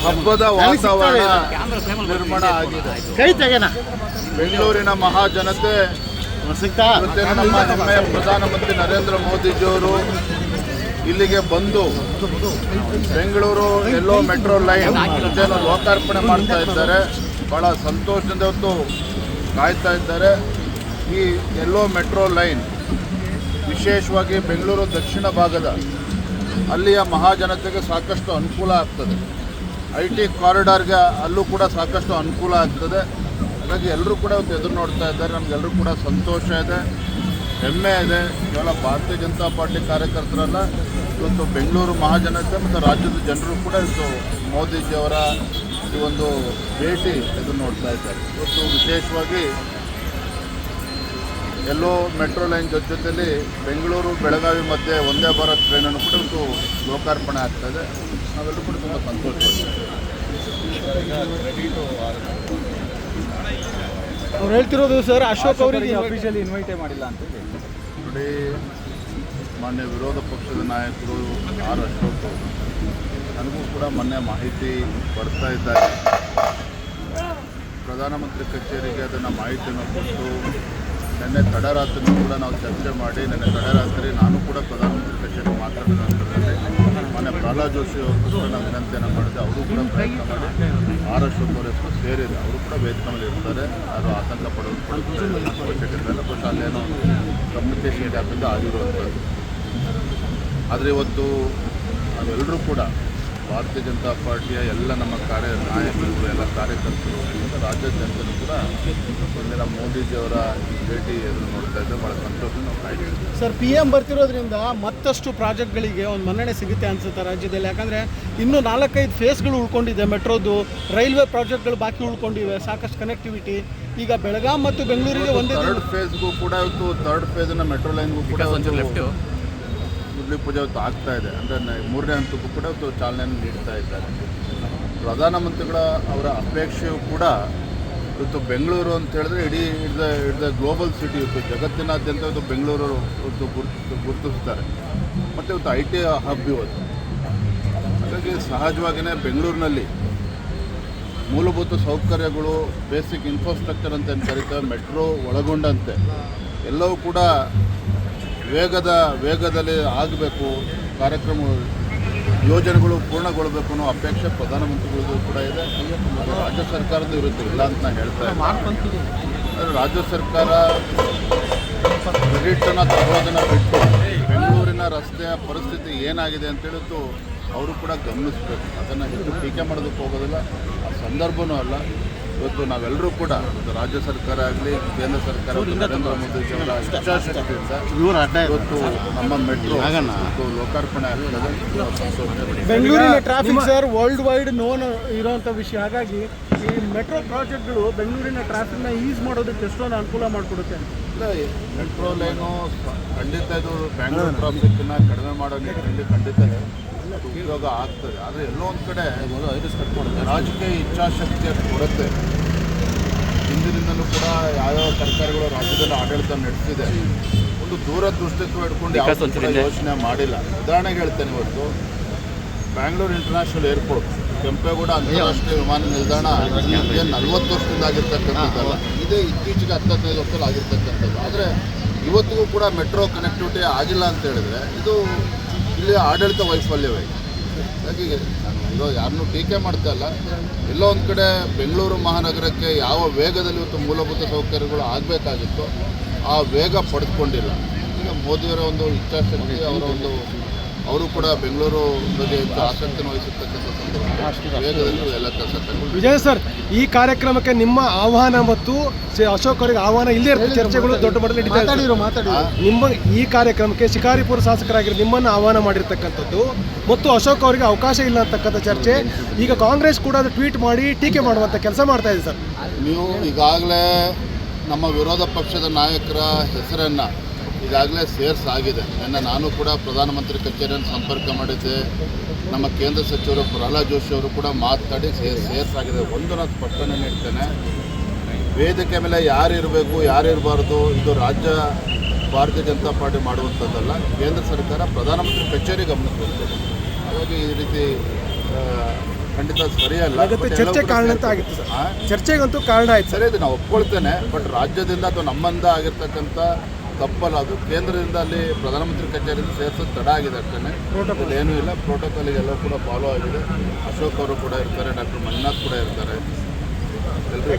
ಹಬ್ಬದ ವಾತಾವರಣ ನಿರ್ಮಾಣ ಆಗಿದೆ. ಬೆಂಗಳೂರಿನ ಮಹಾಜನತೆ ಮತ್ತೆ ನಮ್ಮ ಹೆಮ್ಮೆಯ ಪ್ರಧಾನಮಂತ್ರಿ ನರೇಂದ್ರ ಮೋದಿಜಿಯವರು ಇಲ್ಲಿಗೆ ಬಂದು ಬೆಂಗಳೂರು ಎಲ್ಲೋ ಮೆಟ್ರೋ ಲೈನ್ ಜೊತೆಯನ್ನು ಲೋಕಾರ್ಪಣೆ ಮಾಡ್ತಾ ಇದ್ದಾರೆ. ಭಾಳ ಸಂತೋಷದಿಂದ ಇವತ್ತು ಕಾಯ್ತಾ ಇದ್ದಾರೆ. ಈ ಎಲ್ಲೋ ಮೆಟ್ರೋ ಲೈನ್ ವಿಶೇಷವಾಗಿ ಬೆಂಗಳೂರು ದಕ್ಷಿಣ ಭಾಗದ ಅಲ್ಲಿಯ ಮಹಾಜನತೆಗೆ ಸಾಕಷ್ಟು ಅನುಕೂಲ ಆಗ್ತದೆ. IT ಕಾರಿಡಾರ್ಗೆ ಅಲ್ಲೂ ಕೂಡ ಸಾಕಷ್ಟು ಅನುಕೂಲ ಆಗ್ತದೆ. ಹಾಗಾಗಿ ಎಲ್ಲರೂ ಕೂಡ ಇವತ್ತು ಎದುರು ನೋಡ್ತಾ ಇದ್ದಾರೆ. ನಮಗೆಲ್ಲರೂ ಕೂಡ ಸಂತೋಷ ಇದೆ, ಹೆಮ್ಮೆ ಇದೆ. ಕೇವಲ ಭಾರತೀಯ ಜನತಾ ಪಾರ್ಟಿ ಕಾರ್ಯಕರ್ತರಲ್ಲ, ಇವತ್ತು ಬೆಂಗಳೂರು ಮಹಾಜನತೆ ಮತ್ತು ರಾಜ್ಯದ ಜನರು ಕೂಡ ಇವತ್ತು ಮೋದಿಜಿಯವರ ಈ ಒಂದು ಭೇಟಿ ಎದುರು ನೋಡ್ತಾ ಇದ್ದಾರೆ. ಇವತ್ತು ವಿಶೇಷವಾಗಿ ಎಲ್ಲೋ ಮೆಟ್ರೋ ಲೈನ್ ಜೊತೆಯಲ್ಲಿ ಬೆಂಗಳೂರು ಬೆಳಗಾವಿ ಮಧ್ಯೆ ಒಂದೇ ಭಾರತ್ ಟ್ರೈನನ್ನು ಕೂಡ ಇವತ್ತು ಲೋಕಾರ್ಪಣೆ ಆಗ್ತಾಯಿದೆ. ನಾವೆಲ್ಲರೂ ಕೂಡ ತುಂಬ ಸಂತೋಷವಾಗಿದೆ. ಅವ್ರು ಹೇಳ್ತಿರೋದು ಸರ್, ಅಶೋಕ್ ಅವರಿಗೆ ಅಫಿಷಿಯಲಿ ಇನ್ವೈಟೇ ಮಾಡಿಲ್ಲ ಅಂತೇಳಿ. ನೋಡಿ, ಮಾನ್ಯ ವಿರೋಧ ಪಕ್ಷದ ನಾಯಕರು ಆರ್ ಅಶೋಕ್ ಅವರು ನನಗೂ ಕೂಡ ಮೊನ್ನೆ ಮಾಹಿತಿ ಬರ್ತಾ ಇದ್ದಾರೆ. ಪ್ರಧಾನಮಂತ್ರಿ ಕಚೇರಿಗೆ ಅದನ್ನು ಮಾಹಿತಿಯನ್ನು ಕೊಟ್ಟು ನಿನ್ನೆ ತಡರಾತ್ರಿ ಕೂಡ ನಾವು ಚರ್ಚೆ ಮಾಡಿ, ನಿನ್ನೆ ತಡರಾತ್ರಿ ನಾನು ಕೂಡ ಪ್ರಧಾನಮಂತ್ರಿ ಕಚೇರಿಗೆ ಮಾತಾಡಿದ ನಂತರದಲ್ಲಿ ಮೊನ್ನೆ ಪ್ರಹ್ಲಾದ್ ಜೋಶಿ ಅವರು ಕೂಡ ನಾವು ವಿನಂತಿಯನ್ನು ಮಾಡಿದೆ. ಅವರು ಕೂಡ ಪ್ರಯತ್ನ ಮಾಡಿ ಆರ್ ಅಶೋಕ್ ಅವರ ಹೆಸರು ಸೇರಿದೆ. ಅವರು ಕೂಡ ವೇದಿಕೆ ಮೇಲೆ ಇರ್ತಾರೆ. ಅದು ಆತಂಕ ಪಡೋದು ಅವಶ್ಯಕತೆ ಇಲ್ಲ. ಬಟ್ ಅಲ್ಲೇನೋ ಕಮ್ಯುನಿಕೇಷನ್ ಗ್ಯಾಪಿಂದ ಆಗಿರುವಂಥದ್ದು. ಆದರೆ ಇವತ್ತು ನಾವೆಲ್ಲರೂ ಕೂಡ ಭಾರತೀಯ ಜನತಾ ಪಾರ್ಟಿಯ ಎಲ್ಲ ನಮ್ಮ ನಾಯಕರು, ಎಲ್ಲ ಕಾರ್ಯಕರ್ತರು, ರಾಜ್ಯದ ಜನತೆಯೂ ಕೂಡ ಒಂದಿನ ಮೋದಿಜಿಯವರ ಭೇಟಿ ಎದುರು ನೋಡ್ತಾ ಇದ್ದರೆ ಭಾಳ ಸಂತೋಷ ನಾವು ಕಾಯ್ತೀವಿ. ಸರ್, PM ಬರ್ತಿರೋದ್ರಿಂದ ಮತ್ತಷ್ಟು ಪ್ರಾಜೆಕ್ಟ್ಗಳಿಗೆ ಒಂದು ಮನ್ನಣೆ ಸಿಗುತ್ತೆ ಅನಿಸುತ್ತೆ ರಾಜ್ಯದಲ್ಲಿ. ಯಾಕಂದರೆ ಇನ್ನೂ 4-5 ಫೇಸ್ಗಳು ಉಳ್ಕೊಂಡಿದೆ. ಮೆಟ್ರೋದು, ರೈಲ್ವೆ ಪ್ರಾಜೆಕ್ಟ್ಗಳು ಬಾಕಿ ಉಳ್ಕೊಂಡಿವೆ, ಸಾಕಷ್ಟು ಕನೆಕ್ಟಿವಿಟಿ. ಈಗ ಬೆಳಗಾಂ ಮತ್ತು ಬೆಂಗಳೂರಿಗೆ ಒಂದೇ ಥರ್ಡ್ ಫೇಸ್ಗೂ ಕೂಡ ಇವತ್ತು ಥರ್ಡ್ ಫೇಸನ್ನು ಮೆಟ್ರೋ ಲೈನ್ಗೂ ಕೂಡ ಗುದ್ಲಿ ಪೂಜೆ ಇವತ್ತು ಆಗ್ತಾ ಇದೆ. ಅಂದರೆ 3ನೇ ಹಂತಕ್ಕೂ ಕೂಡ ಇವತ್ತು ಚಾಲನೆಯನ್ನು ನೀಡ್ತಾ ಇದ್ದಾರೆ. ಪ್ರಧಾನಮಂತ್ರಿಗಳ ಅವರ ಅಪೇಕ್ಷೆಯೂ ಕೂಡ ಇವತ್ತು ಬೆಂಗಳೂರು ಅಂತ ಹೇಳಿದ್ರೆ ಇಡೀ ಇಟ್ಸ್ ಗ್ಲೋಬಲ್ ಸಿಟಿ. ಇವತ್ತು ಜಗತ್ತಿನಾದ್ಯಂತ ಇವತ್ತು ಬೆಂಗಳೂರು ಇವತ್ತು ಗುರುತಿಸ್ತಾರೆ. ಮತ್ತು ಇವತ್ತು IT ಹಬ್ ಇವತ್ತು. ಹಾಗಾಗಿ ಸಹಜವಾಗಿಯೇ ಬೆಂಗಳೂರಿನಲ್ಲಿ ಮೂಲಭೂತ ಸೌಕರ್ಯಗಳು, ಬೇಸಿಕ್ ಇನ್ಫ್ರಾಸ್ಟ್ರಕ್ಚರ್ ಅಂತ ಏನು ಕರೀತಾರೆ, ಮೆಟ್ರೋ ಒಳಗೊಂಡಂತೆ ಎಲ್ಲವೂ ಕೂಡ ವೇಗದಲ್ಲಿ ಆಗಬೇಕು. ಕಾರ್ಯಕ್ರಮ ಯೋಜನೆಗಳು ಪೂರ್ಣಗೊಳ್ಳಬೇಕು ಅನ್ನೋ ಅಪೇಕ್ಷೆ ಪ್ರಧಾನಮಂತ್ರಿಗಳಿಗೂ ಕೂಡ ಇದೆ. ರಾಜ್ಯ ಸರ್ಕಾರದ ಇರುತ್ತೆ, ಇಲ್ಲ ಅಂತ ನಾನು ಹೇಳ್ತಾ ಇದ್ದೀನಿ. ಆದರೆ ರಾಜ್ಯ ಸರ್ಕಾರ ಕ್ರೆಡಿಟನ್ನು ತಗೊಳ್ಳೋದನ್ನು ಬಿಟ್ಟು ಬೆಂಗಳೂರಿನ ರಸ್ತೆಯ ಪರಿಸ್ಥಿತಿ ಏನಾಗಿದೆ ಅಂತೇಳಿತ್ತು ಅವರು ಕೂಡ ಗಮನಿಸಬೇಕು. ಅದನ್ನು ಹೆಚ್ಚು ಟೀಕೆ ಮಾಡೋದಕ್ಕೆ ಹೋಗೋದಿಲ್ಲ, ಆ ಸಂದರ್ಭವೂ ಅಲ್ಲ. ಇವತ್ತು ನಾವೆಲ್ಲರೂ ಕೂಡ ರಾಜ್ಯ ಸರ್ಕಾರ ಆಗಲಿ, ಕೇಂದ್ರ ಸರ್ಕಾರ, ನರೇಂದ್ರ ಮೋದಿಜಿಯವರ ಇಚ್ಛಾಶಕ್ತಿಯಿಂದ ಇವತ್ತು ನಮ್ಮ ಮೆಟ್ರೋ ಲೋಕಾರ್ಪಣೆ ಆಗ್ತದೆ. ಬೆಂಗಳೂರಿನ traffic sir world wide known ಇರೋವಂಥ ವಿಷಯ. ಹಾಗಾಗಿ ಈ ಮೆಟ್ರೋ ಪ್ರಾಜೆಕ್ಟ್ಗಳು ಬೆಂಗಳೂರಿನ ಟ್ರಾಫಿಕ್ನ ಈಸ್ ಮಾಡೋದಕ್ಕೆ ಎಷ್ಟೊಂದು ಅನುಕೂಲ ಮಾಡಿಕೊಡುತ್ತೆ. ಇಲ್ಲ, ಮೆಟ್ರೋ ಲೈನು ಖಂಡಿತ ಇದು ಬ್ಯಾಂಗ್ಳೂರು ಟ್ರಾಫಿಕ್ಕನ್ನು ಕಡಿಮೆ ಮಾಡೋ ನಿಟ್ಟಿನಲ್ಲಿ ಖಂಡಿತ ಉಪಯೋಗ ಆಗ್ತದೆ. ಆದರೆ ಎಲ್ಲೋ ಒಂದು ಕಡೆ ರಾಜಕೀಯ ಇಚ್ಛಾಶಕ್ತಿಯ ಕೊರತೆ ಹಿಂದಿನಿಂದಲೂ ಕೂಡ ಯಾವ್ಯಾವ ಸರ್ಕಾರಗಳು ರಾಜ್ಯದಲ್ಲಿ ಆಡಳಿತ ನಡೆಸಿದೆ. ಒಂದು ದೂರದೃಷ್ಟಿತ್ವ ಇಟ್ಕೊಂಡು ಯಾವ ಯೋಚನೆ ಮಾಡಿಲ್ಲ. ಉದಾಹರಣೆಗೆ ಹೇಳ್ತೇನೆ, ಇವತ್ತು ಬ್ಯಾಂಗ್ಳೂರು ಇಂಟರ್ನ್ಯಾಷನಲ್ ಏರ್ಪೋರ್ಟ್, ಕೆಂಪೇಗೌಡ ಅಂತಾರಾಷ್ಟ್ರೀಯ ವಿಮಾನ ನಿಲ್ದಾಣ ಏನು 40 ವರ್ಷದಿಂದ ಆಗಿರ್ತಕ್ಕಂಥದ್ದಲ್ಲ, ಇದೇ ಇತ್ತೀಚೆಗೆ 10-15 ವರ್ಷದಲ್ಲಿ ಆಗಿರ್ತಕ್ಕಂಥದ್ದು. ಆದರೆ ಇವತ್ತಿಗೂ ಕೂಡ ಮೆಟ್ರೋ ಕನೆಕ್ಟಿವಿಟಿ ಆಗಿಲ್ಲ ಅಂತ ಹೇಳಿದ್ರೆ ಇದು ಇಲ್ಲಿ ಆಡಳಿತ ವೈಫಲ್ಯವೇ. ಹಾಗಾಗಿ ನಾನು ಯಾರನ್ನೂ ಟೀಕೆ ಮಾಡ್ತಾ ಇಲ್ಲ. ಎಲ್ಲೋ ಒಂದು ಕಡೆ ಬೆಂಗಳೂರು ಮಹಾನಗರಕ್ಕೆ ಯಾವ ವೇಗದಲ್ಲಿ ಇವತ್ತು ಮೂಲಭೂತ ಸೌಕರ್ಯಗಳು ಆಗಬೇಕಾಗಿತ್ತು ಆ ವೇಗ ಪಡೆದುಕೊಂಡಿಲ್ಲ. ಈಗ ಮೋದಿಯವರ ಒಂದು ಇಚ್ಛಾಶಕ್ತಿ, ಅವರು ಕೂಡ ಬೆಂಗಳೂರು ಬಗ್ಗೆ ಆಸಕ್ತಿಯನ್ನು ವಹಿಸಿರ್ತಕ್ಕಂಥ ವೇಗದಲ್ಲಿ ಎಲ್ಲ ಕೆಲಸ. ವಿಜಯ್ ಸರ್, ಈ ಕಾರ್ಯಕ್ರಮಕ್ಕೆ ನಿಮ್ಮ ಆಹ್ವಾನ ಮತ್ತು ಅಶೋಕ್ ಅವರಿಗೆ ಆಹ್ವಾನ ಇಲ್ಲೇ ಇರುತ್ತೆ. ಚರ್ಚೆಗಳು ದೊಡ್ಡ ಮಟ್ಟದಲ್ಲಿ ಮಾತಾಡಿ ನಿಮ್ಮ ಈ ಕಾರ್ಯಕ್ರಮಕ್ಕೆ ಶಿಕಾರಿಪುರ ಶಾಸಕರಾಗಿರೋ ನಿಮ್ಮನ್ನು ಆಹ್ವಾನ ಮಾಡಿರ್ತಕ್ಕಂಥದ್ದು ಮತ್ತು ಅಶೋಕ್ ಅವರಿಗೆ ಅವಕಾಶ ಇಲ್ಲ ಅಂತಕ್ಕಂಥ ಚರ್ಚೆ. ಈಗ ಕಾಂಗ್ರೆಸ್ ಕೂಡ ಅದು ಟ್ವೀಟ್ ಮಾಡಿ ಟೀಕೆ ಮಾಡುವಂಥ ಕೆಲಸ ಮಾಡ್ತಾ ಇದೆ ಸರ್. ನೀವು ಈಗಾಗಲೇ ನಮ್ಮ ವಿರೋಧ ಪಕ್ಷದ ನಾಯಕರ ಹೆಸರನ್ನು ಈಗಾಗಲೇ ಸೇರ್ಸಾಗಿದೆ. ನಿನ್ನೆ ನಾನು ಕೂಡ ಪ್ರಧಾನಮಂತ್ರಿ ಕಚೇರಿಯನ್ನು ಸಂಪರ್ಕ ಮಾಡಿದ್ದೆ. ನಮ್ಮ ಕೇಂದ್ರ ಸಚಿವರು ಪ್ರಹ್ಲಾದ್ ಜೋಶಿ ಅವರು ಕೂಡ ಮಾತಾಡಿ ಸೇರ್ಸಾಗಿದೆ. ಒಂದು ನಾನು ಸ್ಪಷ್ಟನೆ ನೀಡ್ತೇನೆ, ವೇದಿಕೆ ಮೇಲೆ ಯಾರು ಇರಬೇಕು ಯಾರು ಇರಬಾರ್ದು ಇದು ರಾಜ್ಯ ಭಾರತೀಯ ಜನತಾ ಪಾರ್ಟಿ ಮಾಡುವಂಥದ್ದಲ್ಲ. ಕೇಂದ್ರ ಸರ್ಕಾರ ಪ್ರಧಾನಮಂತ್ರಿ ಕಚೇರಿ ಗಮನಿಸಬೇಕು. ಹಾಗಾಗಿ ಈ ರೀತಿ ಖಂಡಿತ ಸರಿಯಲ್ಲ. ಅದಕ್ಕೆ But ಚರ್ಚೆ ಎಲ್ಲವೂ ಕೂಡ ಕಾರಣ ಅಂತ ಆಗಿತ್ತು ಸರ್. ಚರ್ಚೆಗಂತೂ ಕಾರಣ ಆಯ್ತು ಸರ್. ಸರಿ ಇದು ನಾವು ಒಪ್ಕೊಳ್ತೇನೆ. ಬಟ್ ರಾಜ್ಯದಿಂದ ಅಥವಾ ನಮ್ಮಿಂದ ಆಗಿರ್ತಕ್ಕಂಥ ತಪ್ಪಲ್ಲ ಅದು. ಕೇಂದ್ರದಿಂದ ಅಲ್ಲಿ ಪ್ರಧಾನಮಂತ್ರಿ ಕಚೇರಿಯಿಂದ ಸೇರಿಸೋದು ತಡ ಆಗಿದೆ ಅಷ್ಟೇ, ಏನೂ ಇಲ್ಲ. ಪ್ರೋಟೋಕಾಲಿಗೆಲ್ಲ ಕೂಡ ಫಾಲೋ ಆಗಿದೆ. ಅಶೋಕ್ ಅವರು ಕೂಡ ಇರ್ತಾರೆ, ಡಾಕ್ಟರ್ ಮಂಜುನಾಥ್ ಕೂಡ ಇರ್ತಾರೆ. ಎಲ್ಲರೂ